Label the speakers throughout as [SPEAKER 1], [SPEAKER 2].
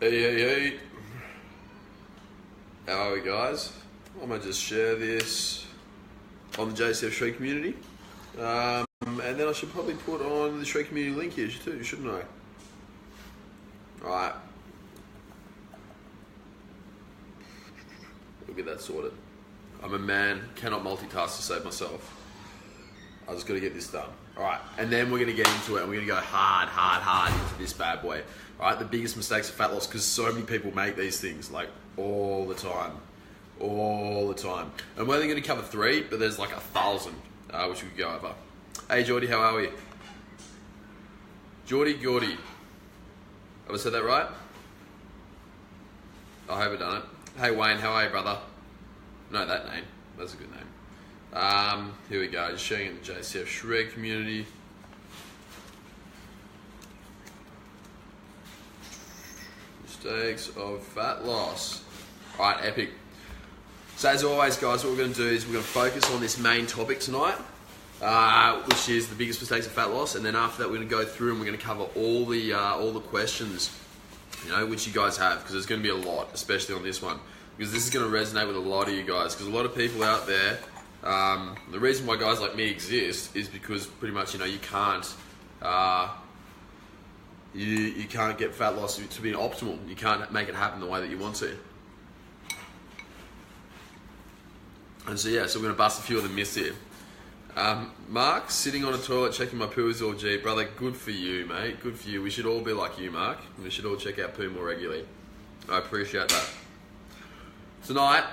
[SPEAKER 1] Hey. How are we, guys? I'm going to just share this on the JCF Shred community. And then I should probably put on the Shred community link here too, shouldn't I? Alright. We'll get that sorted. I'm a man, cannot multitask to save myself. I just got to get this done. Alright, and then we're going to get into it and we're going to go hard into this bad boy. Alright, the biggest mistakes of fat loss, because so many people make these things, like, all the time. And we're only going to cover 3, but there's like 1,000, which we could go over. Hey, Geordie, how are we? Geordie. Have I said that right? I hope I've done it. Hey, Wayne, how are you, brother? No, that name. That's a good name. Here we go. Just sharing it in the JCF Shred community. Mistakes of fat loss. Alright, epic. So as always, guys, what we're going to do is we're going to focus on this main topic tonight, which is the biggest mistakes of fat loss, and then after that we're going to go through and we're going to cover all the questions, which you guys have, because there's going to be a lot, especially on this one, because this is going to resonate with a lot of you guys, because a lot of people out there, the reason why guys like me exist is because pretty much, you can't, you can't get fat loss to be optimal. You can't make it happen the way that you want to. And so we're going to bust a few of the myths here. Mark, sitting on a toilet checking my poo is all G. Brother, good for you, mate. Good for you. We should all be like you, Mark. We should all check out poo more regularly. I appreciate that. Tonight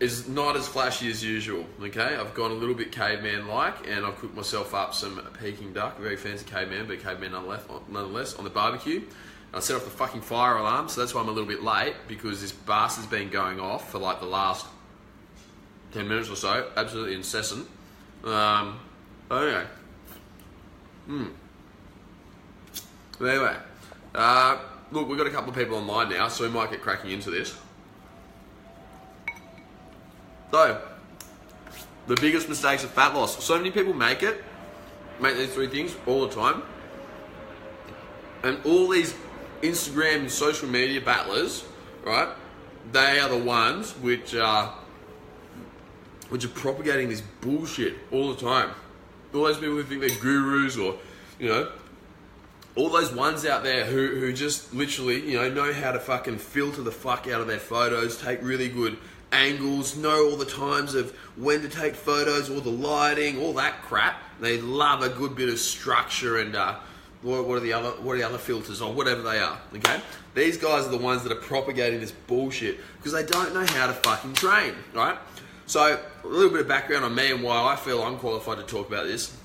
[SPEAKER 1] is not as flashy as usual, okay? I've gone a little bit caveman-like, and I've cooked myself up some Peking duck, very fancy caveman, but caveman nonetheless, on the barbecue. And I set off the fucking fire alarm, so that's why I'm a little bit late, because this bastard's been going off for like the last 10 minutes or so, absolutely incessant. Anyway. Look, we've got a couple of people online now, so we might get cracking into this. So, the biggest mistakes of fat loss. So many people make these 3 things all the time. And all these Instagram and social media battlers, right, they are the ones which are propagating this bullshit all the time. All those people who think they're gurus, or, all those ones out there who just literally, know how to fucking filter the fuck out of their photos, take really good angles, know all the times of when to take photos, all the lighting, all that crap. They love a good bit of structure and what are the other filters, or whatever they are, okay? These guys are the ones that are propagating this bullshit because they don't know how to fucking train, right? So, a little bit of background on me and why I feel I'm qualified to talk about this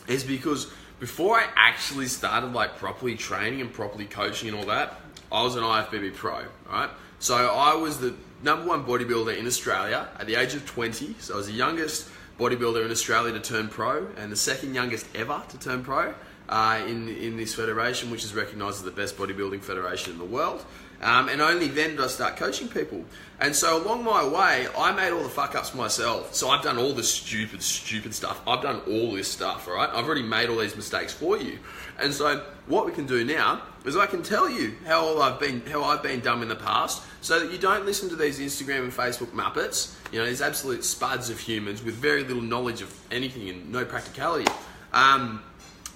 [SPEAKER 1] is because before I actually started properly training and properly coaching and all that, I was an IFBB pro, right? So I was the #1 bodybuilder in Australia at the age of 20. So I was the youngest bodybuilder in Australia to turn pro, and the second youngest ever to turn pro in this federation, which is recognised as the best bodybuilding federation in the world. And only then did I start coaching people. And so along my way, I made all the fuck-ups myself. So I've done all this stupid stuff. I've done all this stuff, all right? I've already made all these mistakes for you. And so what we can do now is I can tell you how I've been dumb in the past, so that you don't listen to these Instagram and Facebook muppets, these absolute spuds of humans with very little knowledge of anything and no practicality.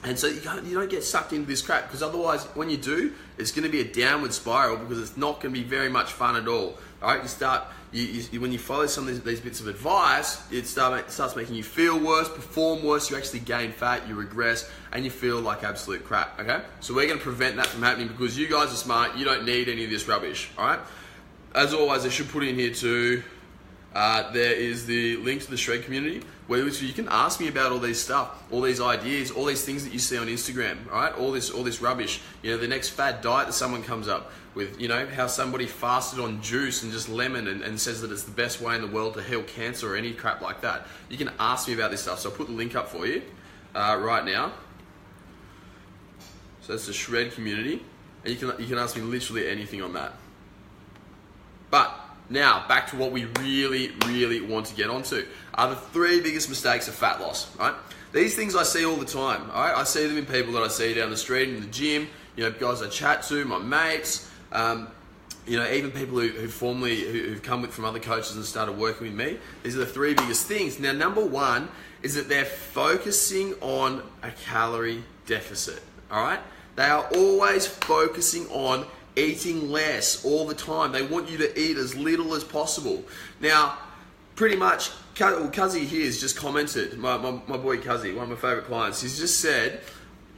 [SPEAKER 1] And so you don't get sucked into this crap, because otherwise, when you do, it's going to be a downward spiral, because it's not going to be very much fun at all. All right, when you follow some of these bits of advice, it starts making you feel worse, perform worse. You actually gain fat, you regress, and you feel like absolute crap. Okay, so we're going to prevent that from happening, because you guys are smart. You don't need any of this rubbish. All right. As always, I should put in here too. There is the link to the Shred community, where you can ask me about all these stuff, all these ideas, all these things that you see on Instagram, right? All this rubbish. The next fad diet that someone comes up with, how somebody fasted on juice and just lemon and says that it's the best way in the world to heal cancer or any crap like that. You can ask me about this stuff. So I'll put the link up for you right now. So that's the Shred community, and you can ask me literally anything on that. But now, back to what we really want to get onto, are the 3 biggest mistakes of fat loss, right? These things I see all the time, all right? I see them in people that I see down the street, in the gym, guys I chat to, my mates, even people who've come from other coaches and started working with me, these are the three biggest things. Now, number one is that they're focusing on a calorie deficit, all right? They are always focusing on eating less all the time. They want you to eat as little as possible. Now, pretty much, Cuzzy here has just commented, my boy Cuzzy, one of my favorite clients, he's just said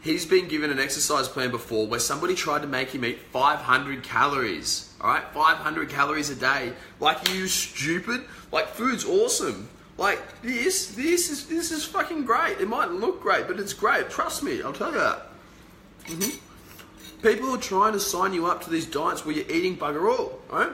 [SPEAKER 1] he's been given an exercise plan before where somebody tried to make him eat 500 calories, all right? 500 calories a day. Like, you stupid? Like, food's awesome. Like, this is fucking great. It might look great, but it's great. Trust me, I'll tell you that. People are trying to sign you up to these diets where you're eating bugger all, right?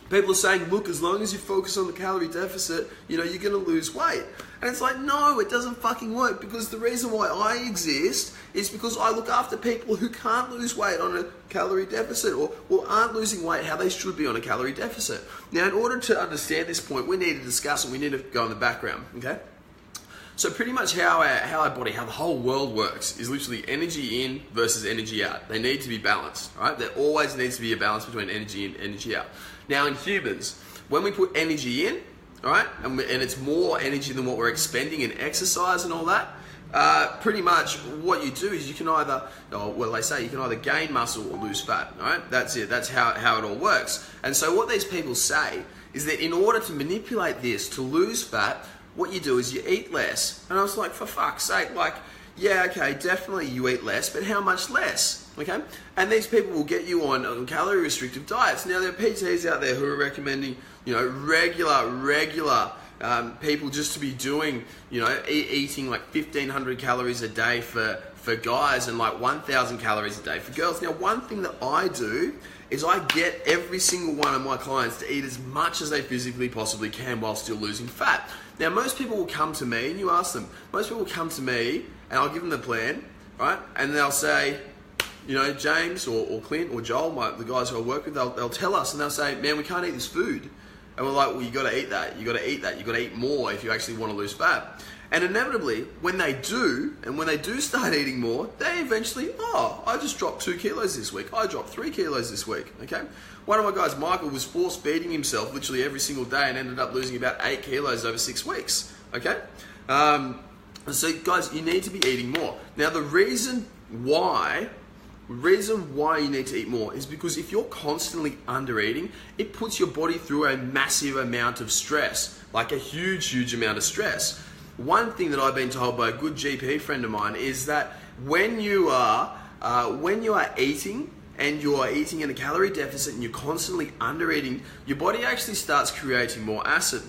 [SPEAKER 1] People are saying, look, as long as you focus on the calorie deficit, you're going to lose weight. And it's like, no, it doesn't fucking work, because the reason why I exist is because I look after people who can't lose weight on a calorie deficit or aren't losing weight how they should be on a calorie deficit. Now, in order to understand this point, we need to discuss and we need to go in the background, okay? So pretty much how our body, how the whole world works is literally energy in versus energy out. They need to be balanced, right? There always needs to be a balance between energy in and energy out. Now in humans, when we put energy in, all right, and it's more energy than what we're expending in exercise and all that, pretty much what you do is you can either, they say you can either gain muscle or lose fat, all right? That's it, that's how it all works. And so what these people say is that in order to manipulate this, to lose fat, what you do is you eat less. And I was like, for fuck's sake, like, yeah, okay, definitely you eat less, but how much less, okay? And these people will get you on calorie restrictive diets. Now, there are PTs out there who are recommending, regular people just to be doing, eating like 1,500 calories a day for guys and like 1,000 calories a day for girls. Now, one thing that I do is I get every single one of my clients to eat as much as they physically possibly can while still losing fat. Now, most people will come to me, and you ask them, most people will come to me, and I'll give them the plan, right? And they'll say, James or Clint or Joel, the guys who I work with, they'll tell us, and they'll say, man, we can't eat this food. And we're like, well, you got to eat that. You got to eat that. You got to eat more if you actually want to lose fat. And inevitably, when they do start eating more, they eventually, I just dropped 2 kilos this week. I dropped 3 kilos this week, okay? One of my guys, Michael, was force feeding himself literally every single day and ended up losing about 8 kilos over 6 weeks, okay? So guys, you need to be eating more. Now, the reason why you need to eat more is because if you're constantly under eating, it puts your body through a massive amount of stress, like a huge amount of stress. One thing that I've been told by a good GP friend of mine is that when you are eating and you're eating in a calorie deficit and you're constantly under eating, your body actually starts creating more acid.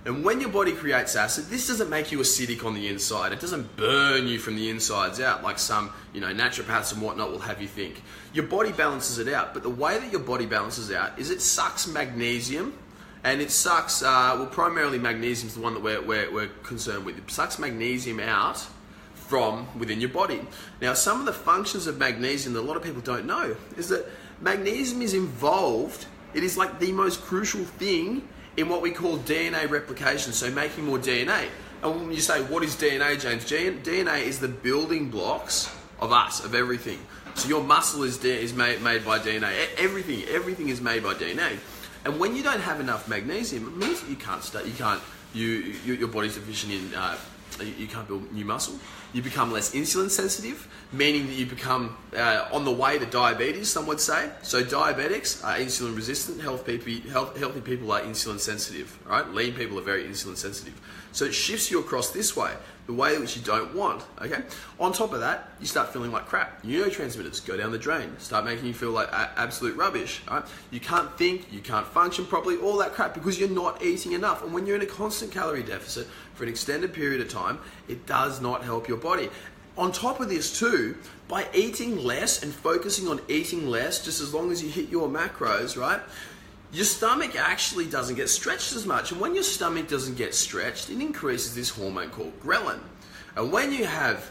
[SPEAKER 1] And when your body creates acid, this doesn't make you acidic on the inside. It doesn't burn you from the insides out like some, naturopaths and whatnot will have you think. Your body balances it out, but the way that your body balances out is it sucks magnesium, and it sucks, primarily magnesium is the one that we're concerned with. It sucks magnesium out from within your body. Now, some of the functions of magnesium that a lot of people don't know is that magnesium is involved, it is like the most crucial thing in what we call DNA replication, so making more DNA. And when you say, what is DNA, James? DNA is the building blocks of us, of everything. So your muscle is made by DNA. Everything is made by DNA. And when you don't have enough magnesium, it means that your body's deficient in, you can't build new muscle. You become less insulin sensitive, meaning that you become on the way to diabetes, some would say. So diabetics are insulin resistant, healthy people are insulin sensitive, right? Lean people are very insulin sensitive. So it shifts you across this way, the way which you don't want, okay? On top of that, you start feeling like crap. Neurotransmitters go down the drain, start making you feel like absolute rubbish, right? You can't think, you can't function properly, all that crap, because you're not eating enough. And when you're in a constant calorie deficit for an extended period of time, it does not help your body. On top of this too, by eating less and focusing on eating less, just as long as you hit your macros, right? Your stomach actually doesn't get stretched as much. And when your stomach doesn't get stretched, it increases this hormone called ghrelin. And when you have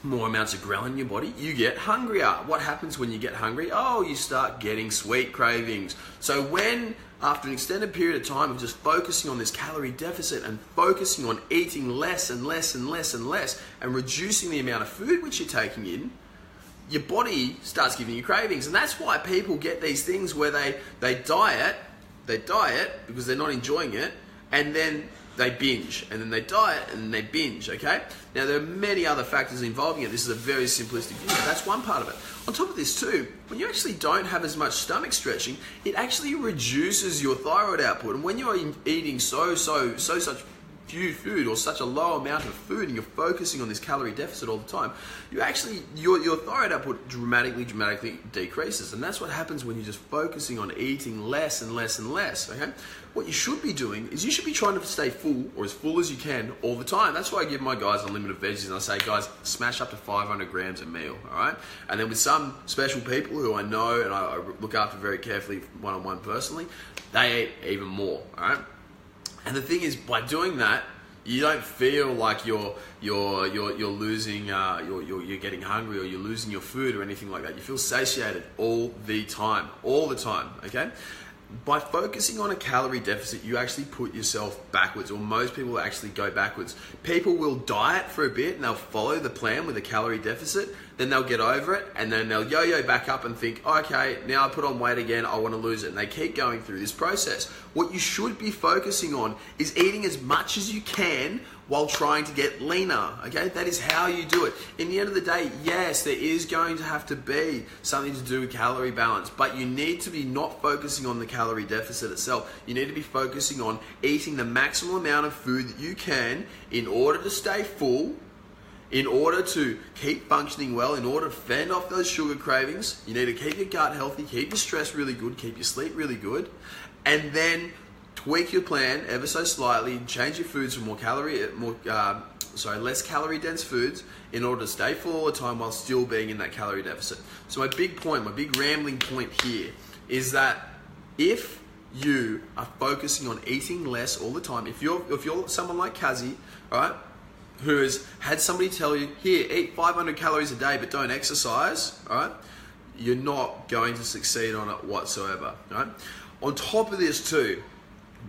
[SPEAKER 1] more amounts of ghrelin in your body, you get hungrier. What happens when you get hungry? You start getting sweet cravings. So when, after an extended period of time of just focusing on this calorie deficit and focusing on eating less and less and less and less and reducing the amount of food which you're taking in, your body starts giving you cravings. And that's why people get these things where they diet because they're not enjoying it, and then they binge, and then they diet, and then they binge, okay? Now, there are many other factors involving it. This is a very simplistic view, but that's one part of it. On top of this too, when you actually don't have as much stomach stretching, it actually reduces your thyroid output. And when you're eating such few food or such a low amount of food, and you're focusing on this calorie deficit all the time, you actually, your thyroid output dramatically decreases. And that's what happens when you're just focusing on eating less and less and less, okay? What you should be doing is you should be trying to stay full, or as full as you can, all the time. That's why I give my guys unlimited veggies, and I say, guys, smash up to 500 grams a meal, all right? And then with some special people who I know and I look after very carefully one-on-one personally, they eat even more, all right? And the thing is, by doing that, you don't feel like you're losing, you're getting hungry, or you're losing your food or anything like that. You feel satiated all the time, okay? By focusing on a calorie deficit, you actually put yourself backwards, or most people actually go backwards. People will diet for a bit and they'll follow the plan with a calorie deficit, then they'll get over it, and then they'll yo-yo back up and think, okay, now I put on weight again, I want to lose it. And they keep going through this process. What you should be focusing on is eating as much as you can while trying to get leaner, okay? That is how you do it. In the end of the day, yes, there is going to have to be something to do with calorie balance, but you need to be not focusing on the calorie deficit itself. You need to be focusing on eating the maximum amount of food that you can in order to stay full, in order to keep functioning well, in order to fend off those sugar cravings. You need to keep your gut healthy, keep your stress really good, keep your sleep really good, and then tweak your plan ever so slightly, change your foods for less calorie dense foods in order to stay full all the time while still being in that calorie deficit. So my big rambling point here is that if you are focusing on eating less all the time, if you're someone like Kazi, all right, who has had somebody tell you, here, eat 500 calories a day but don't exercise, all right, you're not going to succeed on it whatsoever, all right? On top of this too,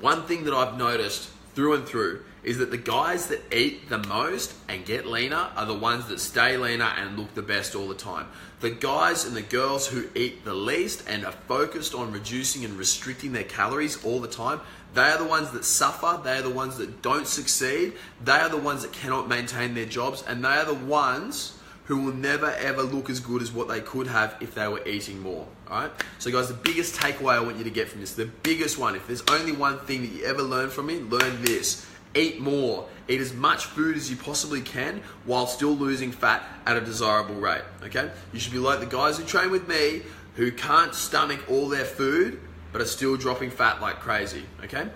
[SPEAKER 1] one thing that I've noticed through and through is that the guys that eat the most and get leaner are the ones that stay leaner and look the best all the time. The guys and the girls who eat the least and are focused on reducing and restricting their calories all the time, they are the ones that suffer, they are the ones that don't succeed, they are the ones that cannot maintain their jobs, and they are the ones who will never ever look as good as what they could have if they were eating more, all right? So guys, the biggest takeaway I want you to get from this, the biggest one, if there's only one thing that you ever learn from me, learn this. Eat more. Eat as much food as you possibly can while still losing fat at a desirable rate, okay? You should be like the guys who train with me who can't stomach all their food but are still dropping fat like crazy, okay?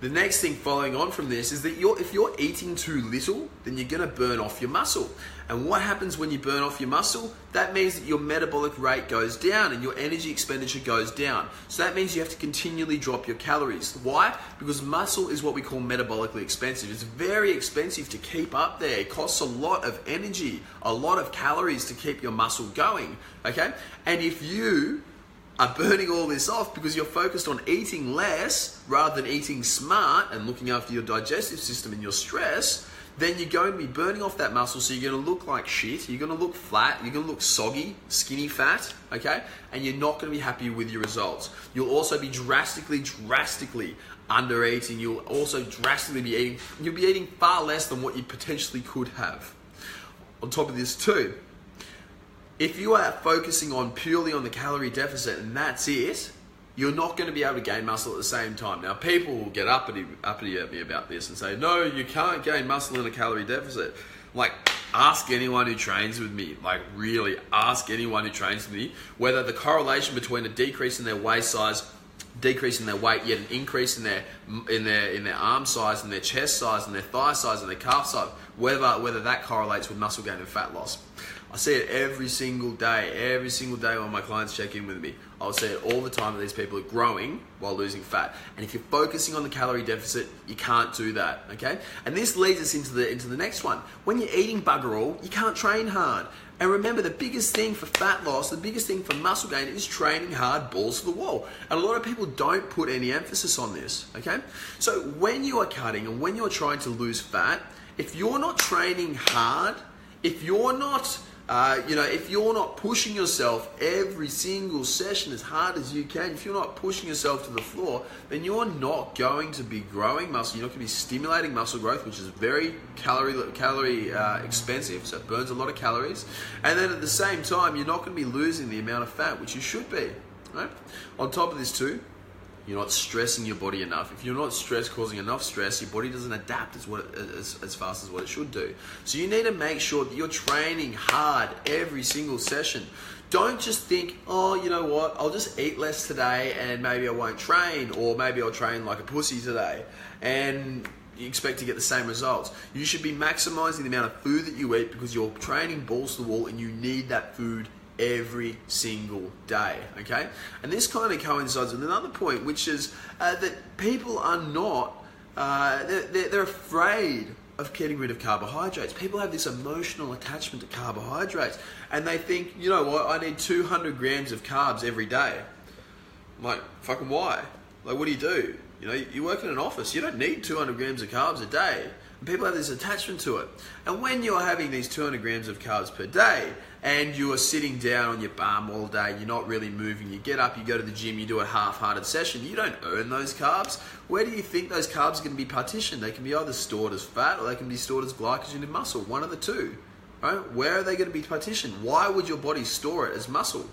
[SPEAKER 1] The next thing following on from this is that if you're eating too little, then you're gonna burn off your muscle. And what happens when you burn off your muscle? That means that your metabolic rate goes down and your energy expenditure goes down. So that means you have to continually drop your calories. Why? Because muscle is what we call metabolically expensive. It's very expensive to keep up there. It costs a lot of energy, a lot of calories to keep your muscle going, okay? And if you are burning all this off because you're focused on eating less rather than eating smart and looking after your digestive system and your stress, then you're going to be burning off that muscle, so you're going to look like shit, you're going to look flat, you're going to look soggy, skinny fat, okay? And you're not going to be happy with your results. You'll also be drastically under eating. You'll also drastically be eating far less than what you potentially could have. On top of this too, if you are focusing on purely on the calorie deficit and that's it, you're not going to be able to gain muscle at the same time. Now, people will get uppity at me about this and say, no, you can't gain muscle in a calorie deficit. Like, ask anyone who trains with me, like really ask anyone who trains with me, whether the correlation between a decrease in their waist size, decrease in their weight, yet an increase in their arm size and their chest size and their thigh size and their calf size, whether that correlates with muscle gain and fat loss. I see it every single day when my clients check in with me. I'll see it all the time that these people are growing while losing fat. And if you're focusing on the calorie deficit, you can't do that, okay? And this leads us into the next one. When you're eating bugger all, you can't train hard. And remember, the biggest thing for fat loss, the biggest thing for muscle gain is training hard, balls to the wall. And a lot of people don't put any emphasis on this, okay? So when you are cutting and when you're trying to lose fat, if you're not training hard, if you're not If you're not pushing yourself every single session as hard as you can, if you're not pushing yourself to the floor, then you're not going to be growing muscle. You're not going to be stimulating muscle growth, which is very calorie expensive, so it burns a lot of calories. And then at the same time, you're not going to be losing the amount of fat, which you should be. Right? On top of this too, you're not stressing your body enough. If you're not causing enough stress, your body doesn't adapt as fast as what it should do. So you need to make sure that you're training hard every single session. Don't just think, oh, you know what, I'll just eat less today and maybe I won't train, or maybe I'll train like a pussy today, and you expect to get the same results. You should be maximizing the amount of food that you eat, because you're training balls to the wall and you need that food every single day, okay? And this kind of coincides with another point, which is that people are not, they're afraid of getting rid of carbohydrates. People have this emotional attachment to carbohydrates, and they think, you know what, I need 200 grams of carbs every day. I'm like, fucking why? Like, what do? You work in an office, you don't need 200 grams of carbs a day. And people have this attachment to it. And when you're having these 200 grams of carbs per day, and you are sitting down on your bum all day, you're not really moving, you get up, you go to the gym, you do a half-hearted session, you don't earn those carbs. Where do you think those carbs are going to be partitioned? They can be either stored as fat, or they can be stored as glycogen in muscle, one of the two. Right? Where are they going to be partitioned? Why would your body store it as muscle?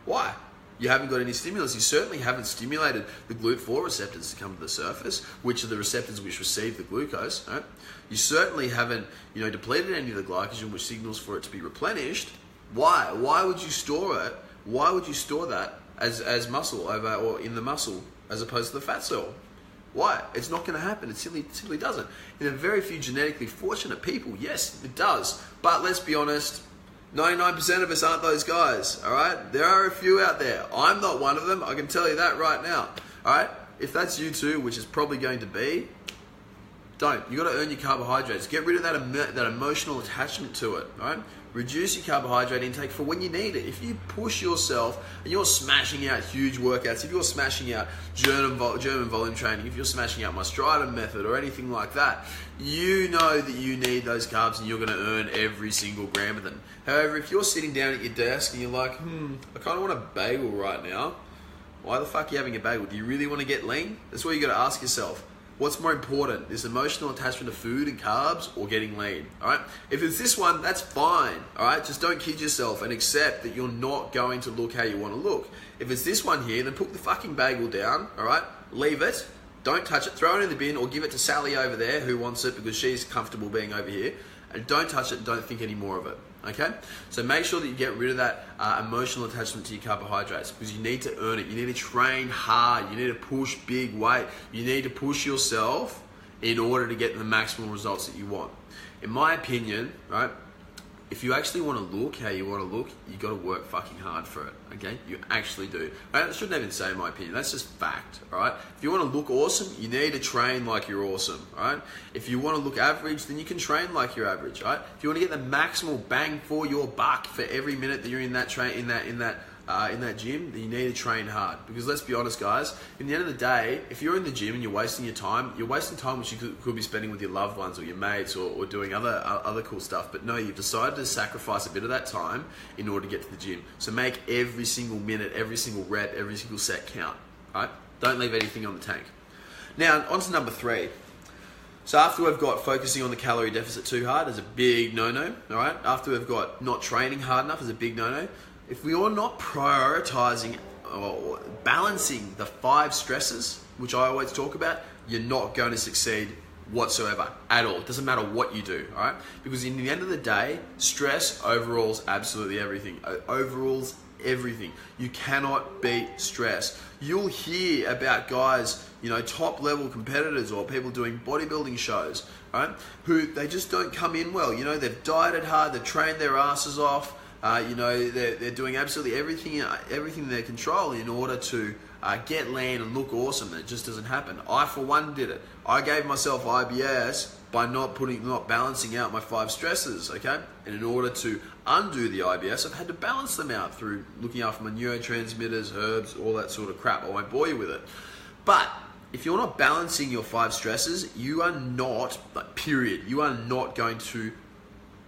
[SPEAKER 1] Why? You haven't got any stimulus. You certainly haven't stimulated the GLUT4 receptors to come to the surface, which are the receptors which receive the glucose. Right? You certainly haven't, depleted any of the glycogen, which signals for it to be replenished. Why? Why would you store it? Why would you store that as muscle or in the muscle as opposed to the fat cell? Why? It's not going to happen. It simply doesn't. In a very few genetically fortunate people, yes, it does. But let's be honest, 99% of us aren't those guys, all right? There are a few out there. I'm not one of them. I can tell you that right now, all right? If that's you too, which is probably going to be, don't. You got to earn your carbohydrates. Get rid of that emotional attachment to it, all right? Reduce your carbohydrate intake for when you need it. If you push yourself and you're smashing out huge workouts, if you're smashing out German volume training, if you're smashing out my Stridum method or anything like that, you know that you need those carbs and you're going to earn every single gram of them. However, if you're sitting down at your desk and you're like, I kind of want a bagel right now, why the fuck are you having a bagel? Do you really want to get lean? That's what you got to ask yourself. What's more important, this emotional attachment to food and carbs, or getting lean? All right. If it's this one, that's fine. All right. Just don't kid yourself and accept that you're not going to look how you want to look. If it's this one here, then put the fucking bagel down. All right. Leave it. Don't touch it. Throw it in the bin, or give it to Sally over there who wants it because she's comfortable being over here. And don't touch it. Don't think any more of it. Okay? So make sure that you get rid of that emotional attachment to your carbohydrates, because you need to earn it. You need to train hard. You need to push big weight. You need to push yourself in order to get the maximum results that you want. In my opinion, right, if you actually want to look how you want to look, you got to work fucking hard for it. Okay? You actually do. I shouldn't even say my opinion. That's just fact. All right? If you want to look awesome, you need to train like you're awesome. All right? If you want to look average, then you can train like you're average. All right? If you want to get the maximal bang for your buck for every minute that you're in that in that gym, then you need to train hard. Because let's be honest, guys, in the end of the day, if you're in the gym and you're wasting time which you could be spending with your loved ones or your mates or doing other cool stuff. But no, you've decided to sacrifice a bit of that time in order to get to the gym. So make every single minute, every single rep, every single set count. Right? Don't leave anything on the tank. Now, on to number 3. So after we've got focusing on the calorie deficit too hard as a big no-no, all right? After we've got not training hard enough as a big no-no, if we are not prioritizing or balancing the 5 stresses, which I always talk about, you're not going to succeed whatsoever at all. It doesn't matter what you do, all right? Because in the end of the day, stress overrules absolutely everything. Overrules everything. You cannot beat stress. You'll hear about guys, top level competitors or people doing bodybuilding shows, right? Who they just don't come in well. They've dieted hard, they've trained their asses off. They're doing absolutely everything in their control in order to get lean and look awesome, and it just doesn't happen. I, for one, did it. I gave myself IBS by not balancing out my 5 stresses, okay? And in order to undo the IBS, I've had to balance them out through looking after my neurotransmitters, herbs, all that sort of crap. I won't bore you with it. But if you're not balancing your 5 stresses, you are not, period, you are not going to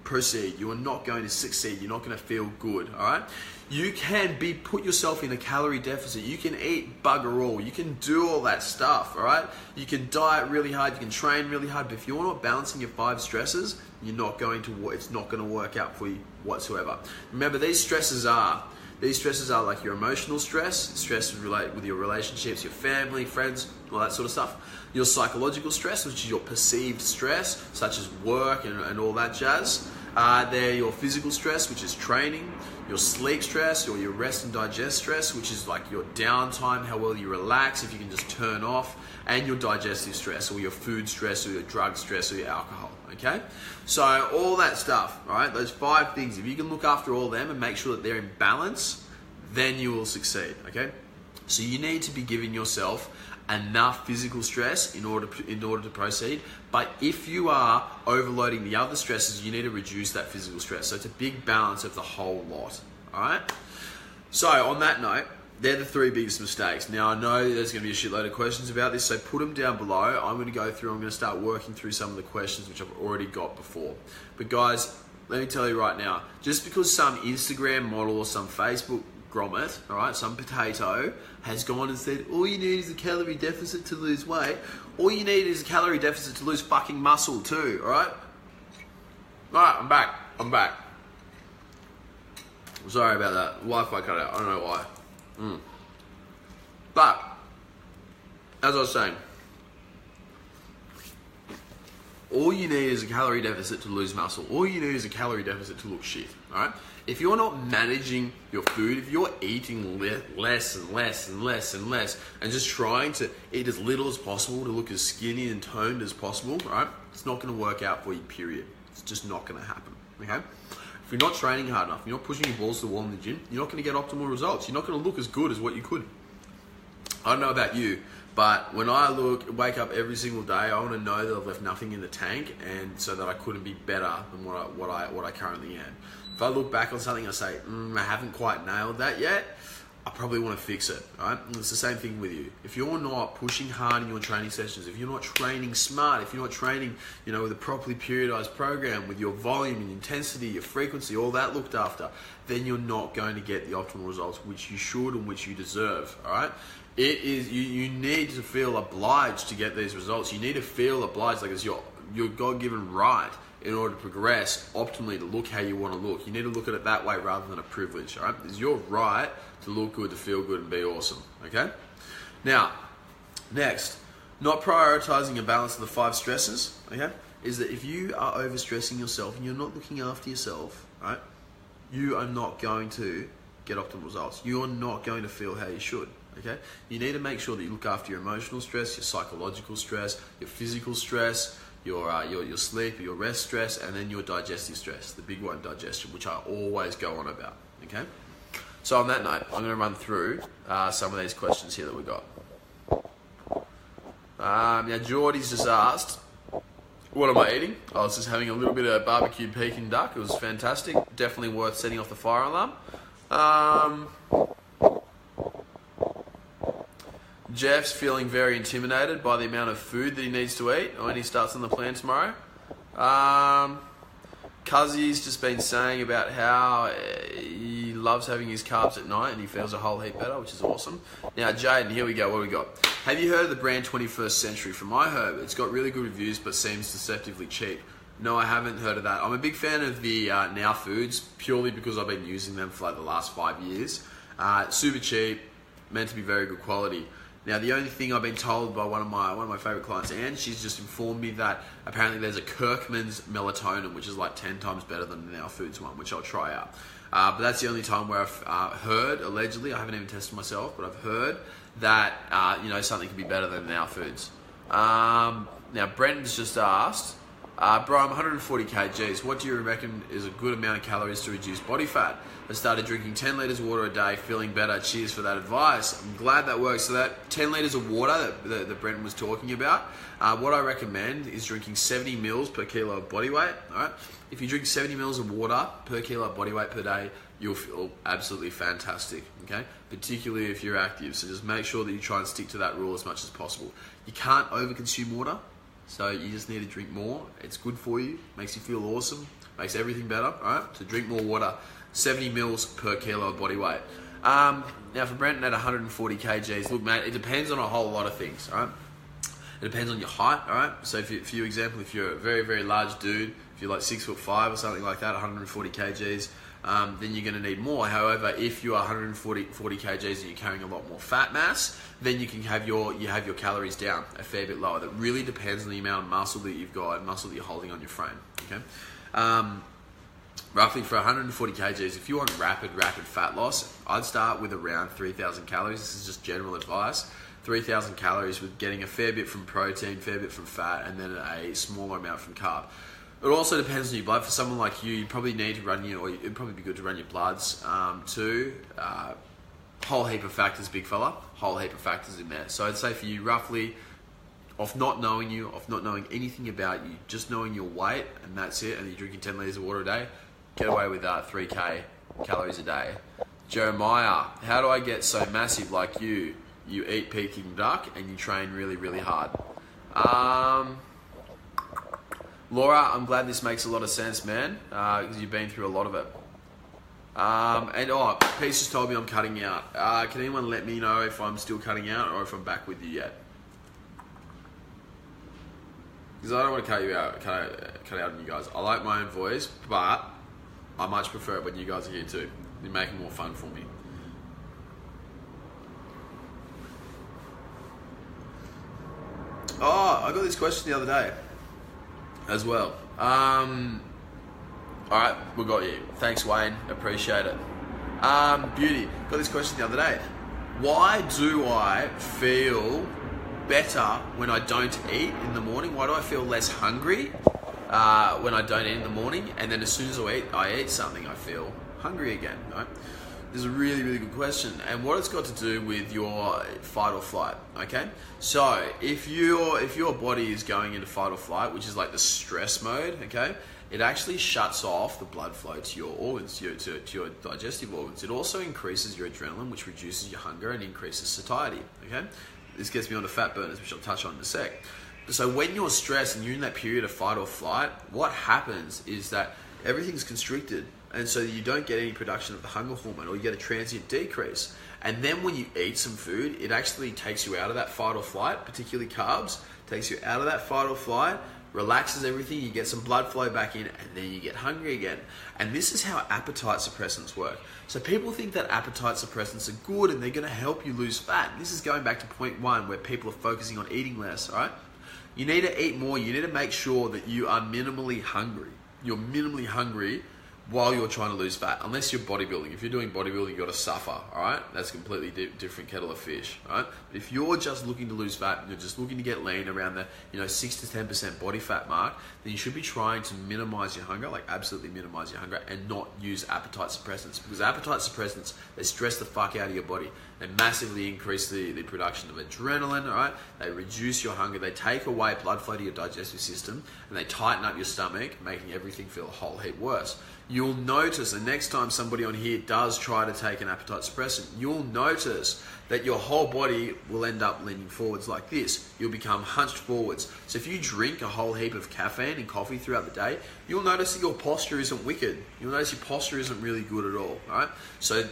[SPEAKER 1] proceed. You are not going to succeed. You're not going to feel good, all right? You can put yourself in a calorie deficit. You can eat bugger all. You can do all that stuff, all right? You can diet really hard. You can train really hard. But if you're not balancing your 5 stresses, it's not going to work out for you whatsoever. Remember, these stresses are like your emotional stress relate with your relationships, your family, friends, all that sort of stuff. Your psychological stress, which is your perceived stress, such as work and all that jazz. They're your physical stress, which is training. Your sleep stress, or your rest and digest stress, which is like your downtime, how well you relax, if you can just turn off. And your digestive stress, or your food stress, or your drug stress, or your alcohol, okay? So all that stuff, all right, those 5 things, if you can look after all of them and make sure that they're in balance, then you will succeed, okay? So you need to be giving yourself enough physical stress in order to proceed. But if you are overloading the other stresses, you need to reduce that physical stress. So it's a big balance of the whole lot, all right? So on that note, they're the 3 biggest mistakes. Now, I know there's going to be a shitload of questions about this, so put them down below. I'm going to start working through some of the questions which I've already got before. But guys, let me tell you right now, just because some Instagram model or some Facebook grommet, all right, some potato has gone and said, all you need is a calorie deficit to lose weight, all you need is a calorie deficit to lose fucking muscle too, all right? All right, I'm back. Sorry about that. Wi-Fi cut out. I don't know why. But, as I was saying, all you need is a calorie deficit to lose muscle. All you need is a calorie deficit to look shit, all right? If you're not managing your food, if you're eating less and less and less and less, and just trying to eat as little as possible to look as skinny and toned as possible, all right? It's not going to work out for you, period. It's just not going to happen, okay? If you're not training hard enough, you're not pushing your balls to the wall in the gym, you're not going to get optimal results. You're not going to look as good as what you could. I don't know about you, but when I wake up every single day, I want to know that I've left nothing in the tank, and so that I couldn't be better than what I currently am. If I look back on something, I say, I haven't quite nailed that yet, I probably want to fix it, right? And it's the same thing with you. If you're not pushing hard in your training sessions, if you're not training smart, if you're not training, with a properly periodized program, with your volume and intensity, your frequency, all that looked after, then you're not going to get the optimal results which you should and which you deserve, all right? It is, you need to feel obliged to get these results. You need to feel obliged, like it's your God-given right in order to progress optimally, to look how you want to look. You need to look at it that way rather than a privilege, all right? It's your right to look good, to feel good, and be awesome, okay? Now, next, not prioritizing a balance of the 5 stresses, okay, is that if you are overstressing yourself and you're not looking after yourself, right, you are not going to get optimal results. You're not going to feel how you should, okay? You need to make sure that you look after your emotional stress, your psychological stress, your physical stress, your sleep, your rest stress, and then your digestive stress, the big one, digestion, which I always go on about, okay? So on that note, I'm going to run through some of these questions here that we got. Now, Geordie's just asked, what am I eating? I was just having a little bit of barbecue Peking duck. It was fantastic. Definitely worth setting off the fire alarm. Jeff's feeling very intimidated by the amount of food that he needs to eat when he starts on the plan tomorrow. Cuzzy's just been saying about how he loves having his carbs at night and he feels a whole heap better, which is awesome. Now, Jaden, here we go. What do we got? Have you heard of the brand 21st Century from iHerb? It's got really good reviews but seems deceptively cheap. No, I haven't heard of that. I'm a big fan of the Now Foods purely because I've been using them for like the last 5 years. Super cheap, meant to be very good quality. Now, the only thing I've been told by one of my favorite clients, Anne, she's just informed me that apparently there's a Kirkman's melatonin, which is like 10 times better than the Now Foods one, which I'll try out. But that's the only time where I've heard, allegedly, I haven't even tested myself, but I've heard that something could be better than Now Foods. Now, Brenton's just asked, bro, I'm 140 kgs. What do you reckon is a good amount of calories to reduce body fat? I started drinking 10 litres of water a day, feeling better. Cheers for that advice. I'm glad that works. So that 10 litres of water that Brenton was talking about, what I recommend is drinking 70 mils per kilo of body weight. All right. If you drink 70 mils of water per kilo of body weight per day, you'll feel absolutely fantastic, okay? Particularly if you're active. So just make sure that you try and stick to that rule as much as possible. You can't overconsume water, so you just need to drink more. It's good for you, makes you feel awesome. Makes everything better, all right? So drink more water. 70 mils per kilo of body weight. Now for Brenton at 140 kgs, look, mate, it depends on a whole lot of things, all right? It depends on your height, all right? So if you example, if you're a very, very large dude, if you're like 6'5" or something like that, 140 kgs, then you're going to need more. However, if you are 140 kgs and you're carrying a lot more fat mass, then you can have your calories down a fair bit lower. That really depends on the amount of muscle that you've got and muscle that you're holding on your frame. Okay, roughly for 140 kgs, if you want rapid fat loss, I'd start with around 3,000 calories. This is just general advice. 3,000 calories with getting a fair bit from protein, fair bit from fat, and then a smaller amount from carb. It also depends on your blood. For someone like you probably need to run or it'd probably be good to run your bloods too. Whole heap of factors, big fella. Whole heap of factors in there. So I'd say for you, roughly, off not knowing you, off not knowing anything about you, just knowing your weight, and that's it, and you're drinking 10 litres of water a day, get away with 3K calories a day. Jeremiah, how do I get so massive like you? You eat Peking duck and you train really, really hard. Laura, I'm glad this makes a lot of sense, man, because you've been through a lot of it. Peace just told me I'm cutting out. Can anyone let me know if I'm still cutting out or if I'm back with you yet? Because I don't want to cut out on you guys. I like my own voice, but I much prefer it when you guys are here too. You make it more fun for me. Oh, I got this question the other day as well. Alright, we got you. Thanks, Wayne. Appreciate it. Beauty. Got this question the other day. Why do I feel better when I don't eat in the morning? Why do I feel less hungry when I don't eat in the morning? And then as soon as I eat something, I feel hungry again, right? This is a really, really good question. And what it's got to do with your fight or flight, okay? So if your body is going into fight or flight, which is like the stress mode, okay? It actually shuts off the blood flow to your organs, to your digestive organs. It also increases your adrenaline, which reduces your hunger and increases satiety, okay? This gets me onto fat burners, which I'll touch on in a sec. So when you're stressed and you're in that period of fight or flight, what happens is that everything's constricted, and so you don't get any production of the hunger hormone, or you get a transient decrease. And then when you eat some food, it actually takes you out of that fight or flight, particularly carbs, takes you out of that fight or flight, relaxes everything, you get some blood flow back in, and then you get hungry again. And this is how appetite suppressants work. So people think that appetite suppressants are good and they're going to help you lose fat. This is going back to point one, where people are focusing on eating less, all right? You need to eat more. You need to make sure that you are minimally hungry. You're minimally hungry while you're trying to lose fat, unless you're bodybuilding. If you're doing bodybuilding, you've got to suffer, all right? That's a completely different kettle of fish, all right? But if you're just looking to lose fat, and you're just looking to get lean around the 6 to 10% body fat mark, then you should be trying to minimize your hunger, like absolutely minimize your hunger, and not use appetite suppressants. Because appetite suppressants, they stress the fuck out of your body. They massively increase the production of adrenaline, all right? They reduce your hunger. They take away blood flow to your digestive system, and they tighten up your stomach, making everything feel a whole heap worse. You'll notice the next time somebody on here does try to take an appetite suppressant, you'll notice that your whole body will end up leaning forwards like this. You'll become hunched forwards. So if you drink a whole heap of caffeine and coffee throughout the day, you'll notice that your posture isn't wicked. You'll notice your posture isn't really good at all, right? So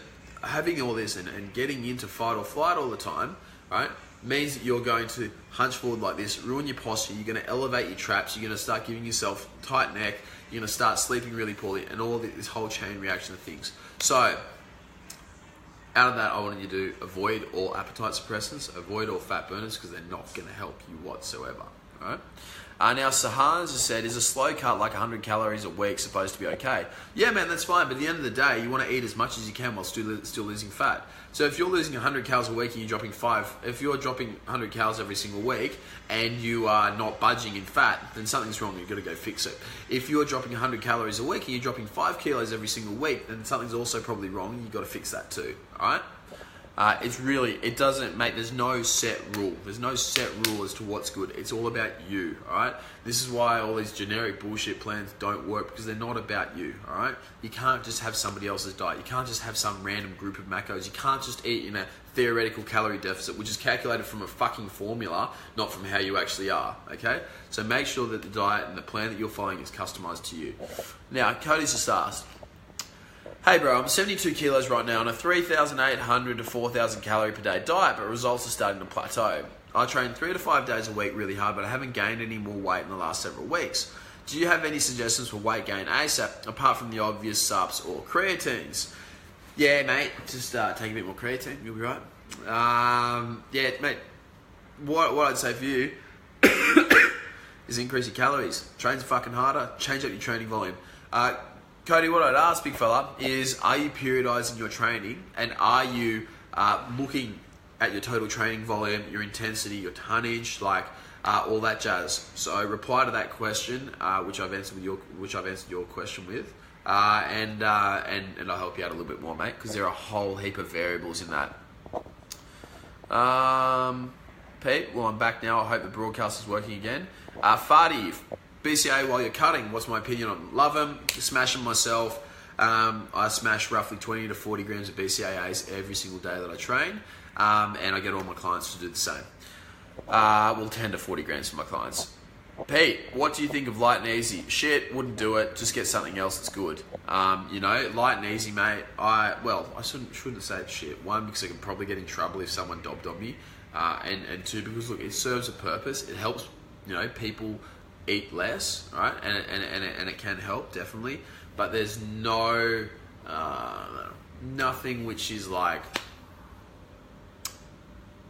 [SPEAKER 1] having all this and getting into fight or flight all the time, right, means that you're going to hunch forward like this, ruin your posture, you're going to elevate your traps, you're going to start giving yourself tight neck, you're going to start sleeping really poorly, and all this whole chain reaction of things. So, out of that, I wanted you to avoid all appetite suppressants, avoid all fat burners, because they're not going to help you whatsoever. All right? Now, Sahans has said, is a slow cut like 100 calories a week supposed to be okay? Yeah, man, that's fine. But at the end of the day, you want to eat as much as you can while still losing fat. So if you're losing 100 calories a week and you're dropping if you're dropping 100 calories every single week and you are not budging in fat, then something's wrong. You've got to go fix it. If you're dropping 100 calories a week and you're dropping 5 kilos every single week, then something's also probably wrong. You've got to fix that too. All right? It doesn't, mate, there's no set rule. There's no set rule as to what's good. It's all about you, alright? This is why all these generic bullshit plans don't work, because they're not about you, alright? You can't just have somebody else's diet. You can't just have some random group of macros. You can't just eat in a theoretical calorie deficit, which is calculated from a fucking formula, not from how you actually are, okay? So make sure that the diet and the plan that you're following is customized to you. Now, Cody's just asked, hey bro, I'm 72 kilos right now on a 3,800 to 4,000 calorie per day diet, but results are starting to plateau. I train 3 to 5 days a week really hard, but I haven't gained any more weight in the last several weeks. Do you have any suggestions for weight gain ASAP, apart from the obvious subs or creatines? Yeah, mate, just take a bit more creatine, you'll be right. Yeah, mate, what I'd say for you is increase your calories. Train fucking harder, change up your training volume. Cody, what I'd ask, big fella, is are you periodizing your training, and are you looking at your total training volume, your intensity, your tonnage, like all that jazz? So reply to that question, which I've answered your question with, and I'll help you out a little bit more, mate, because there are a whole heap of variables in that. Pete, well, I'm back now. I hope the broadcast is working again. Fadi, BCA while you're cutting, what's my opinion on them? Love them, smash them myself. I smash roughly 20 to 40 grams of BCAAs every single day that I train, and I get all my clients to do the same. Well, 10 to 40 grams for my clients. Pete, what do you think of light and easy? Shit, wouldn't do it. Just get something else that's good. You know, light and easy, mate. I shouldn't say it's shit. One, because I could probably get in trouble if someone dobbed on me, and two, because look, it serves a purpose. It helps, you know, people eat less, right? And it can help, definitely. But there's no nothing which is like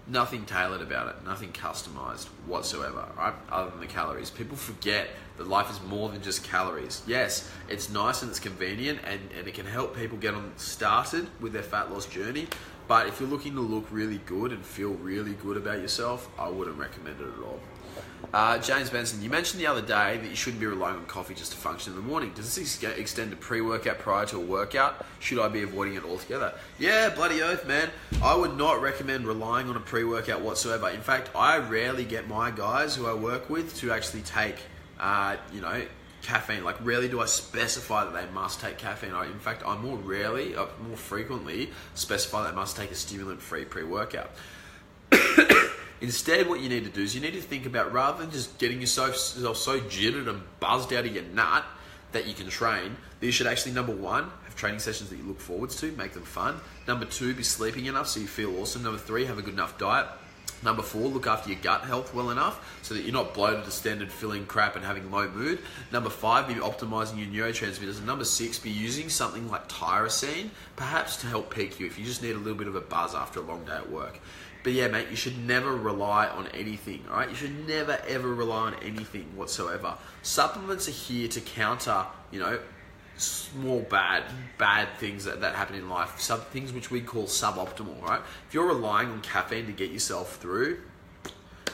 [SPEAKER 1] nothing tailored about it, nothing customized whatsoever, right? Other than the calories. People forget that life is more than just calories. Yes, it's nice and it's convenient, and it can help people get on started with their fat loss journey. But if you're looking to look really good and feel really good about yourself, I wouldn't recommend it at all. James Benson, you mentioned the other day that you shouldn't be relying on coffee just to function in the morning. Does this extend to pre-workout prior to a workout? Should I be avoiding it altogether? Yeah, bloody oath, man. I would not recommend relying on a pre-workout whatsoever. In fact, I rarely get my guys who I work with to actually take, caffeine. Like, rarely do I specify that they must take caffeine. In fact, I more frequently specify they must take a stimulant-free pre-workout. Instead, what you need to do is you need to think about, rather than just getting yourself so jittered and buzzed out of your nut that you can train, that you should actually, number one, have training sessions that you look forwards to, make them fun. Number two, be sleeping enough so you feel awesome. Number three, have a good enough diet. Number four, look after your gut health well enough so that you're not bloated, distended, feeling crap and having low mood. Number five, be optimizing your neurotransmitters. And number six, be using something like tyrosine, perhaps to help peak you if you just need a little bit of a buzz after a long day at work. But yeah, mate, you should never rely on anything, all right? You should never, ever rely on anything whatsoever. Supplements are here to counter, small bad things that happen in life. Some things which we call suboptimal, right? If you're relying on caffeine to get yourself through,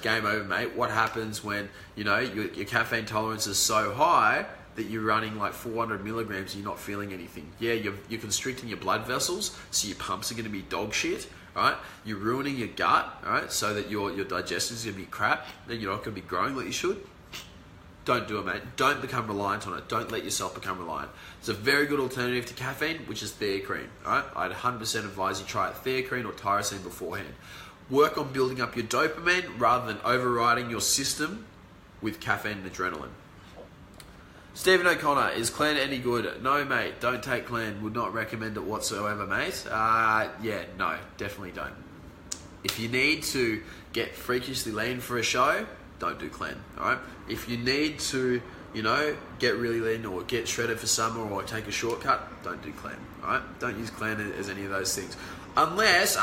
[SPEAKER 1] game over, mate. What happens when, your caffeine tolerance is so high that you're running like 400 milligrams and you're not feeling anything? Yeah, you're constricting your blood vessels, so your pumps are going to be dog shit. Right, you're ruining your gut, right, so that your digestion is going to be crap, then you're not going to be growing like you should. Don't do it, mate. Don't become reliant on it. Don't let yourself become reliant. It's a very good alternative to caffeine, which is Theocrine. All right, I'd 100% advise you try it, Theocrine or tyrosine beforehand. Work on building up your dopamine rather than overriding your system with caffeine and adrenaline. Stephen O'Connor, is Clen any good? No, mate, don't take Clen. Would not recommend it whatsoever, mate. No, definitely don't. If you need to get freakishly lean for a show, don't do Clen, alright? If you need to, get really lean or get shredded for summer or take a shortcut, don't do Clen, alright? Don't use Clen as any of those things. Unless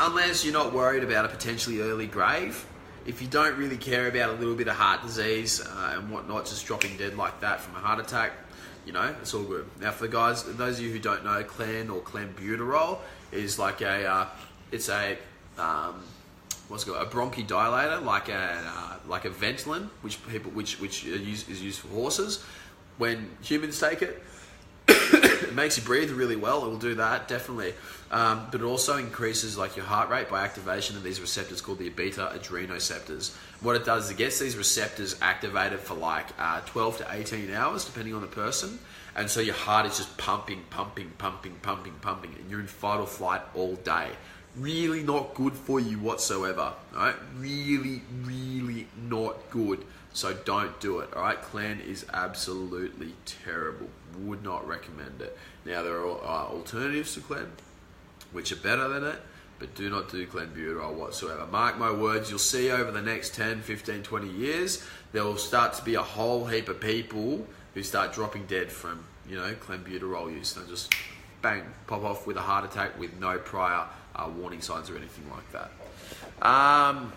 [SPEAKER 1] you're not worried about a potentially early grave. If you don't really care about a little bit of heart disease and whatnot, just dropping dead like that from a heart attack, it's all good. Now, for the guys, those of you who don't know, Clen or clenbuterol is like a bronchodilator, like a Ventolin, which is used for horses. When humans take it, It makes you breathe really well. It will do that, definitely. But it also increases like your heart rate by activation of these receptors called the beta adrenoceptors. What it does is it gets these receptors activated for like 12 to 18 hours, depending on the person. And so your heart is just pumping, and you're in fight or flight all day. Really not good for you whatsoever, all right? Really, really not good. So don't do it, all right? Clen is absolutely terrible. Would not recommend it. Now, there are alternatives to Clen, which are better than it, but do not do clenbuterol whatsoever. Mark my words, you'll see over the next 10, 15, 20 years, there will start to be a whole heap of people who start dropping dead from, clenbuterol use. They'll just, bang, pop off with a heart attack with no prior warning signs or anything like that.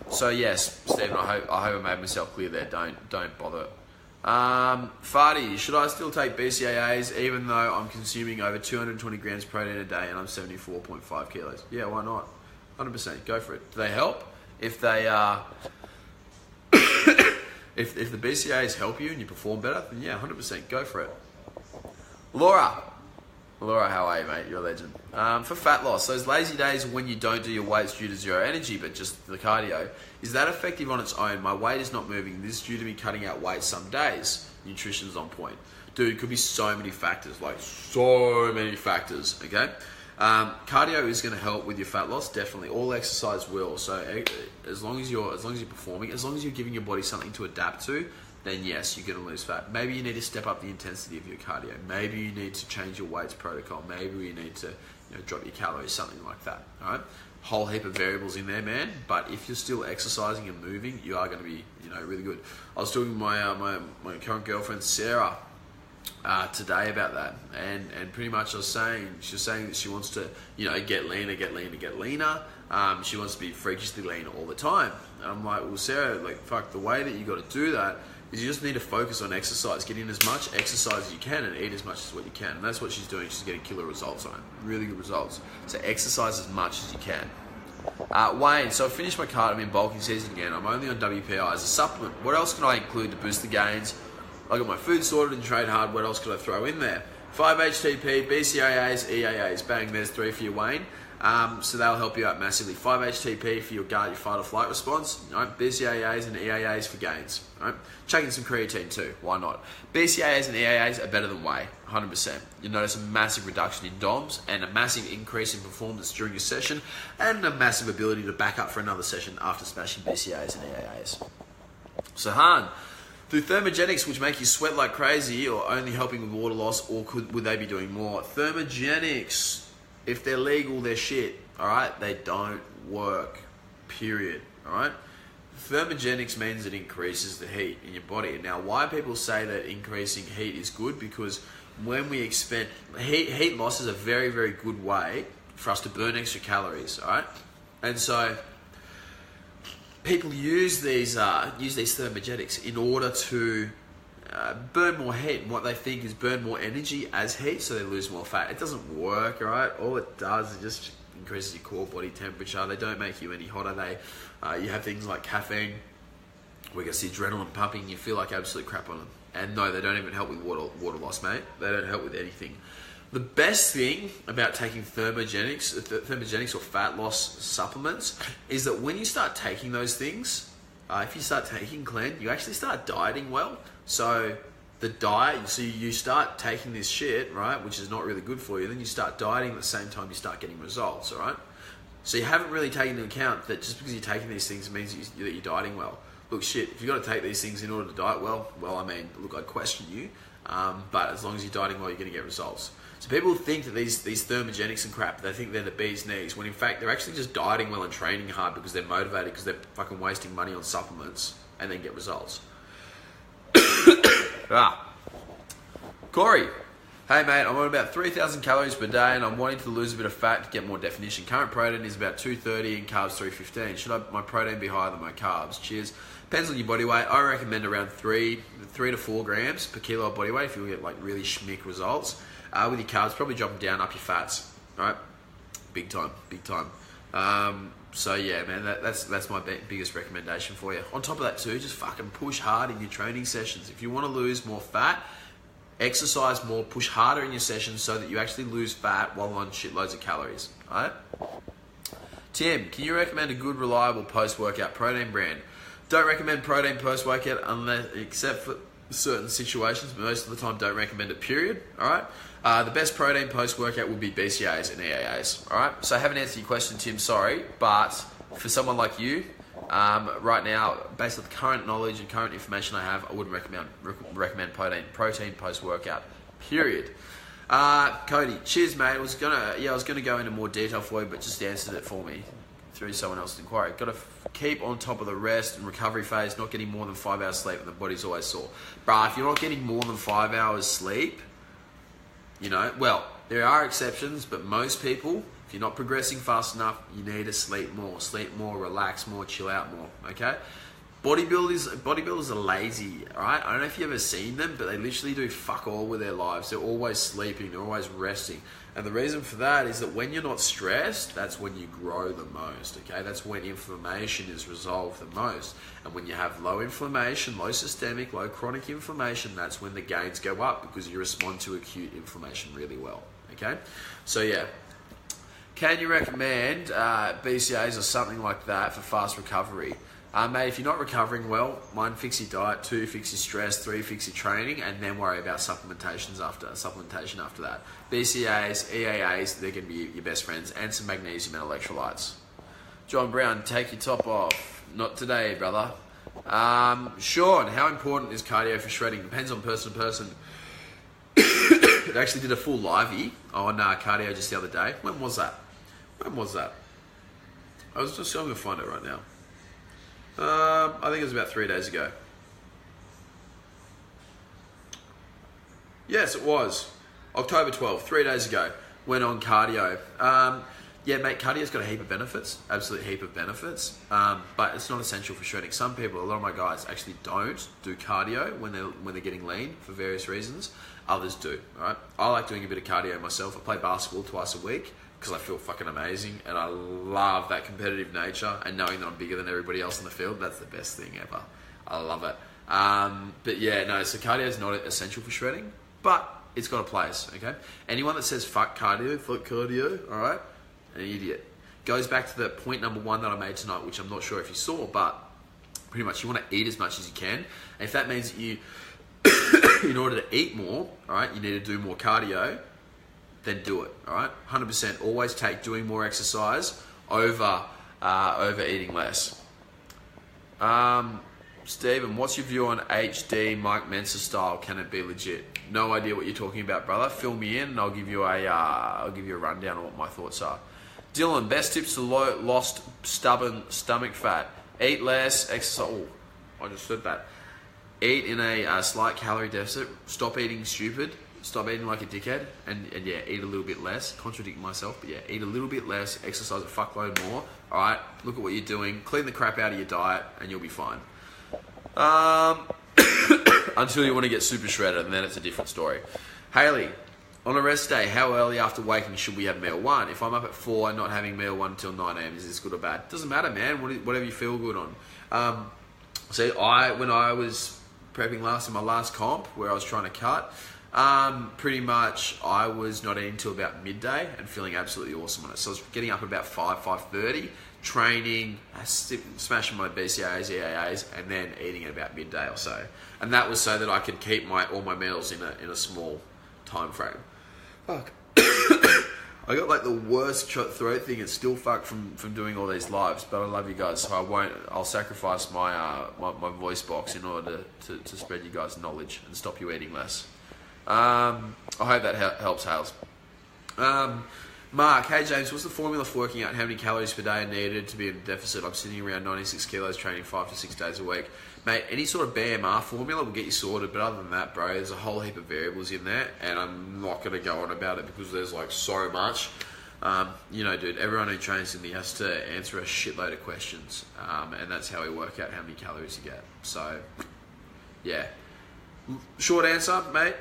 [SPEAKER 1] So yes, Stephen, I hope I made myself clear there. Don't bother. Farty, should I still take BCAAs even though I'm consuming over 220 grams protein a day and I'm 74.5 kilos? Yeah, why not? 100%, go for it. Do they help? If they if the BCAAs help you and you perform better, then yeah, 100%, go for it. Laura, how are you, mate? You're a legend. For fat loss, those lazy days when you don't do your weights due to zero energy, but just the cardio, is that effective on its own? My weight is not moving. This is due to me cutting out weight some days. Nutrition's on point. Dude, it could be so many factors, okay? Cardio is going to help with your fat loss, definitely. All exercise will. So as long as you're performing, as long as you're giving your body something to adapt to, then yes, you're going to lose fat. Maybe you need to step up the intensity of your cardio. Maybe you need to change your weights protocol. Maybe you need to drop your calories, something like that. All right, whole heap of variables in there, man. But if you're still exercising and moving, you are going to be really good. I was talking with my current girlfriend Sarah today about that, and pretty much she was saying that she wants to get leaner. She wants to be freakishly lean all the time. And I'm like, well, Sarah, the way that you got to do that is you just need to focus on exercise. Get in as much exercise as you can and eat as much as what you can. And that's what she's doing. She's getting killer results on it. Really good results. So exercise as much as you can. Wayne, so I finished my cardio bulking season again. I'm only on WPI as a supplement. What else can I include to boost the gains? I got my food sorted and train hard. What else could I throw in there? 5-HTP, BCAAs, EAAs. Bang, there's 3 for you, Wayne. So that'll help you out massively. 5-HTP for your guard, your fight or flight response. Right? BCAAs and EAAs for gains. Right? Chuck in some creatine too. Why not? BCAAs and EAAs are better than whey. 100%. You'll notice a massive reduction in DOMs and a massive increase in performance during your session and a massive ability to back up for another session after smashing BCAAs and EAAs. So Han, do thermogenics, which make you sweat like crazy, or only helping with water loss, or would they be doing more? Thermogenics, if they're legal, they're shit. All right, they don't work. Period. All right. Thermogenics means it increases the heat in your body. Now, why people say that increasing heat is good? Because when we expend heat loss is a very, very good way for us to burn extra calories. All right, and so people use these thermogenics in order to burn more heat, and what they think is burn more energy as heat, so they lose more fat. It doesn't work, all right? All it does is just increases your core body temperature. They don't make you any hotter. You have things like caffeine, where gets the adrenaline pumping, you feel like absolute crap on them. And no, they don't even help with water loss, mate. They don't help with anything. The best thing about taking thermogenics or fat loss supplements is that when you start taking those things, if you start taking Clen, you actually start dieting well. So the diet, so you start taking this shit, right, which is not really good for you, then you start dieting at the same time you start getting results, all right? So you haven't really taken into account that just because you're taking these things means that you're dieting well. Look, shit, if you've got to take these things in order to diet well, I mean, look, I'd question you, but as long as you're dieting well, you're going to get results. So people think that these thermogenics and crap, they think they're the bee's knees, when in fact they're actually just dieting well and training hard because they're motivated, because they're fucking wasting money on supplements and then get results. Corey, hey mate, I'm on about 3,000 calories per day and I'm wanting to lose a bit of fat to get more definition. Current protein is about 230 and carbs 315. Should my protein be higher than my carbs? Cheers. Depends on your body weight. I recommend around 3 to 4 grams per kilo of body weight if you get like really schmick results. With your carbs, probably dropping down up your fats. All right, big time. So yeah, man, that's my biggest recommendation for you. On top of that too, just fucking push hard in your training sessions. If you want to lose more fat, Exercise more, push harder in your sessions so that you actually lose fat while on shitloads of calories. All right? Tim, can you recommend a good, reliable post-workout protein brand? Don't recommend protein post-workout unless, except for certain situations, but most of the time don't recommend it, period. All right? The best protein post-workout would be BCAAs and EAAs. All right? So I haven't answered your question, Tim, sorry, but for someone like you, right now, based on the current knowledge and current information I have, I wouldn't recommend protein post-workout, period. Cody, cheers, mate. I was gonna go into more detail for you, but just answered it for me through someone else's inquiry. Got to keep on top of the rest and recovery phase. Not getting more than 5 hours sleep, and the body's always sore. Bruh, if you're not getting more than 5 hours sleep, well, there are exceptions, but most people, if you're not progressing fast enough, you need to sleep more, relax more, chill out more. Okay. Bodybuilders are lazy, alright? I don't know if you've ever seen them, but they literally do fuck all with their lives. They're always sleeping, they're always resting. And the reason for that is that when you're not stressed, that's when you grow the most, okay? That's when inflammation is resolved the most. And when you have low inflammation, low systemic, low chronic inflammation, that's when the gains go up because you respond to acute inflammation really well, okay? So yeah. Can you recommend BCAAs or something like that for fast recovery? Mate, if you're not recovering well, 1, fix your diet, 2, fix your stress, 3, fix your training, and then worry about supplementation after that. BCAAs, EAAs, they're going to be your best friends, and some magnesium and electrolytes. John Brown, take your top off. Not today, brother. Sean, how important is cardio for shredding? Depends on person to person. I actually did a full livey on cardio just the other day. When was that? I was just going to find it right now. I think it was about 3 days ago. Yes, it was. October 12th, 3 days ago. Went on cardio. Yeah, mate, cardio's got a heap of benefits. Absolute heap of benefits. But it's not essential for shredding. Some people, a lot of my guys, actually don't do cardio when they're getting lean for various reasons. Others do, alright? I like doing a bit of cardio myself. I play basketball twice a week because I feel fucking amazing and I love that competitive nature and knowing that I'm bigger than everybody else in the field. That's the best thing ever. I love it. But yeah, no, so cardio is not essential for shredding, but it's got a place, okay? Anyone that says fuck cardio, alright? An idiot. Goes back to the point number 1 that I made tonight, which I'm not sure if you saw, but pretty much you want to eat as much as you can. And if that means that you, in order to eat more, alright, you need to do more cardio, then do it, alright? 100%. Always take doing more exercise over eating less. Stephen, what's your view on HD Mike Mensa style? Can it be legit? No idea what you're talking about, brother. Fill me in and I'll give you a rundown on what my thoughts are. Dylan, best tips to lost stubborn stomach fat. Eat less, exercise. Oh, I just said that. Eat in a slight calorie deficit. Stop eating stupid. Stop eating like a dickhead. And yeah, eat a little bit less. Contradicting myself, but yeah, eat a little bit less. Exercise a fuckload more. Alright, look at what you're doing. Clean the crap out of your diet and you'll be fine. Until you want to get super shredded, and then it's a different story. Haley, on a rest day, how early after waking should we have meal 1? If I'm up at 4 and not having meal 1 until 9 a.m, is this good or bad? Doesn't matter, man. Whatever you feel good on. See, when I was prepping my last comp, where I was trying to cut, pretty much I was not eating until about midday and feeling absolutely awesome on it. So I was getting up at about 5:30, training, smashing my BCAAs, EAAs, and then eating at about midday or so. And that was so that I could keep all my meals in a small time frame. Fuck. I got like the worst throat thing and still fucked from doing all these lives, but I love you guys, so I'll sacrifice my voice box in order to spread you guys knowledge and stop you eating less. I hope that helps, Hales. Mark, hey James, what's the formula for working out how many calories per day are needed to be in a deficit? I'm sitting around 96 kilos training 5 to 6 days a week. Mate, any sort of BMR formula will get you sorted, but other than that, bro, there's a whole heap of variables in there, and I'm not going to go on about it because there's like so much. Dude, everyone who trains with me has to answer a shitload of questions, and that's how we work out how many calories you get. So, yeah. Short answer, mate.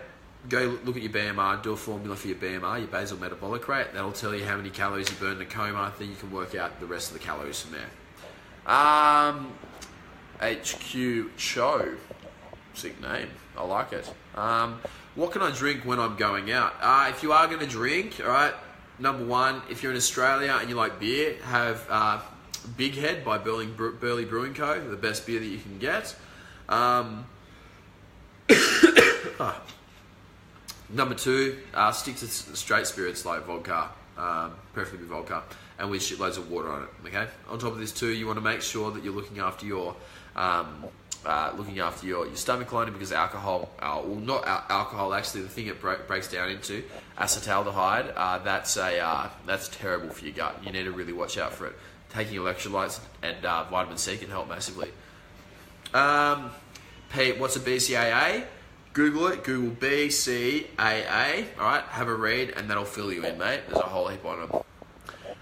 [SPEAKER 1] Go look at your BMR, do a formula for your BMR, your basal metabolic rate. That'll tell you how many calories you burn in a coma. Then you can work out the rest of the calories from there. HQ Show. Sick name. I like it. what can I drink when I'm going out? If you are going to drink, all right, number one, if you're in Australia and you like beer, have Big Head by Burley Brewing Co., the best beer that you can get. Number two, stick to straight spirits like vodka, preferably vodka, and with shitloads of water on it. Okay. On top of this too, you want to make sure that you're looking after your stomach lining, because alcohol, not alcohol, actually the thing it breaks down into, acetaldehyde, that's terrible for your gut. You need to really watch out for it. Taking electrolytes and vitamin C can help massively. Pete, what's a BCAA? Google it. Google BCAA. All right, have a read, and that'll fill you in, mate. There's a whole heap on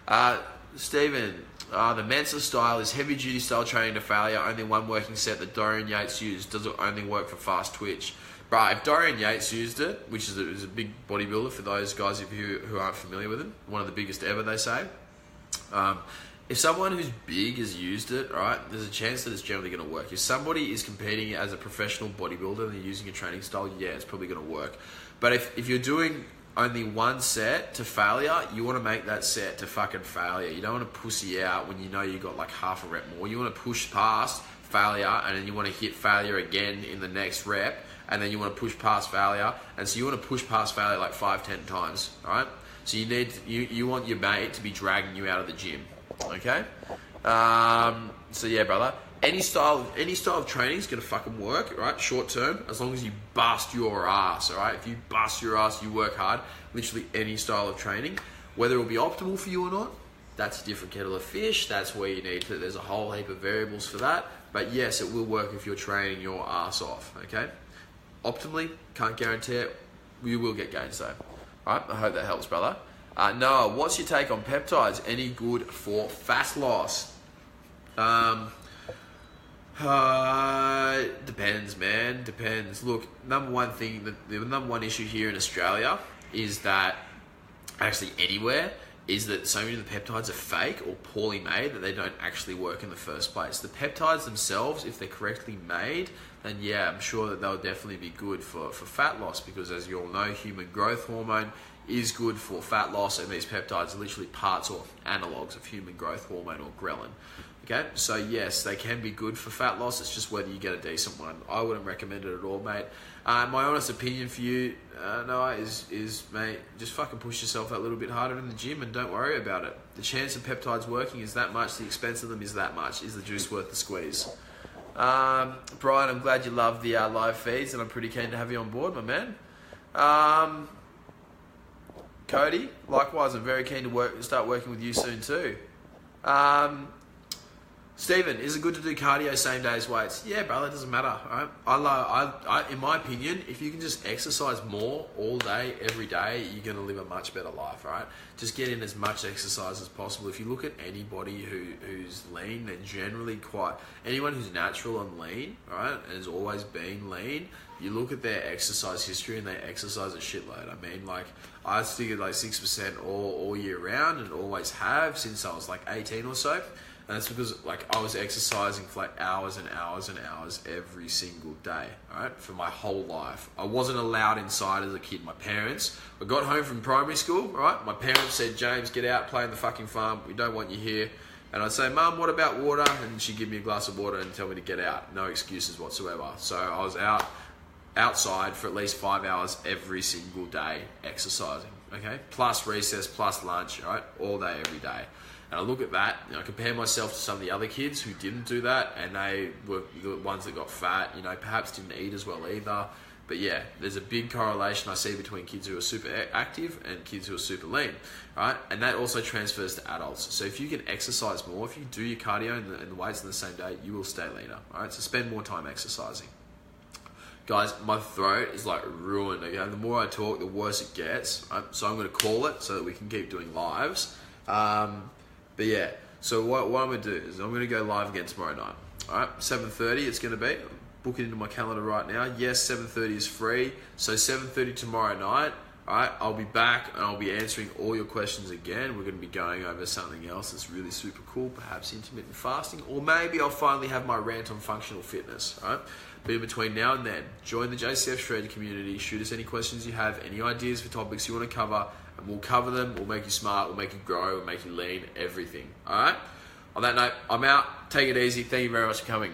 [SPEAKER 1] them. Stephen, the Mensa style is heavy-duty style training to failure. Only one working set that Dorian Yates used. Does it only work for fast twitch? Right, if Dorian Yates used it, which is a big bodybuilder for those guys who aren't familiar with him, one of the biggest ever, they say. If someone who's big has used it, right, there's a chance that it's generally going to work. If somebody is competing as a professional bodybuilder and they're using a training style, yeah, it's probably going to work. But if you're doing only one set to failure, you want to make that set to fucking failure. You don't want to pussy out when you know you got like half a rep more. You want to push past failure, and then you want to hit failure again in the next rep, and then you want to push past failure, and so you want to push past failure like 5-10 times, all right? So you want your mate to be dragging you out of the gym. Okay, so yeah, brother. Any style of training is gonna fucking work, right? Short term, as long as you bust your ass, all right. If you bust your ass, you work hard. Literally any style of training, whether it will be optimal for you or not, that's a different kettle of fish. That's where you need to. There's a whole heap of variables for that. But yes, it will work if you're training your ass off. Okay, optimally, can't guarantee it. You will get gains though. All right, I hope that helps, brother. Noah, what's your take on peptides? Any good for fat loss? Depends, man. Depends. Look, the number one issue here in Australia is that, actually anywhere, is that so many of the peptides are fake or poorly made that they don't actually work in the first place. The peptides themselves, if they're correctly made, then yeah, I'm sure that they'll definitely be good for fat loss, because as you all know, human growth hormone is good for fat loss, and these peptides are literally parts or analogues of human growth hormone or ghrelin. Okay, so yes, they can be good for fat loss. It's just whether you get a decent one. I wouldn't recommend it at all, mate. My honest opinion for you, Noah, is mate, just fucking push yourself that little bit harder in the gym and don't worry about it. The chance of peptides working is that much. The expense of them is that much. Is the juice worth the squeeze? Brian, I'm glad you love the live feeds, and I'm pretty keen to have you on board, my man. Cody, likewise, I'm very keen to start working with you soon too. Stephen, is it good to do cardio same day as weights? Yeah, brother, it doesn't matter. Right? I, in my opinion, if you can just exercise more all day, every day, you're going to live a much better life, right? Just get in as much exercise as possible. If you look at anybody who's lean, they're generally anyone who's natural and lean, right, and has always been lean, you look at their exercise history and they exercise a shitload. I mean, like, I stick at like 6% all year round and always have since I was like 18 or so. And that's because like I was exercising for like hours and hours and hours every single day, all right, for my whole life. I wasn't allowed inside as a kid. I got home from primary school, all right, my parents said, James, get out, play in the fucking farm. We don't want you here. And I'd say, Mum, what about water? And she'd give me a glass of water and tell me to get out. No excuses whatsoever. So I was outside for at least 5 hours every single day exercising, okay? Plus recess, plus lunch, all right? All day, every day. And I look at that, and I compare myself to some of the other kids who didn't do that, and they were the ones that got fat, perhaps didn't eat as well either. But yeah, there's a big correlation I see between kids who are super active and kids who are super lean, right? And that also transfers to adults. So if you can exercise more, if you do your cardio and the weights in the same day, you will stay leaner, all right? So spend more time exercising. Guys, my throat is like ruined, okay? The more I talk, the worse it gets, right? So I'm going to call it so that we can keep doing lives. But yeah, so what I'm going to do is I'm going to go live again tomorrow night. All right, 7:30 it's going to be. Book it into my calendar right now. Yes, 7:30 is free. So 7:30 tomorrow night, Alright, I'll be back and I'll be answering all your questions again. We're going to be going over something else that's really super cool, perhaps intermittent fasting, or maybe I'll finally have my rant on functional fitness. Alright, but in between now and then, join the JCF Shred community, shoot us any questions you have, any ideas for topics you want to cover, and we'll cover them. We'll make you smart, we'll make you grow, we'll make you lean, everything. Alright, on that note, I'm out. Take it easy. Thank you very much for coming.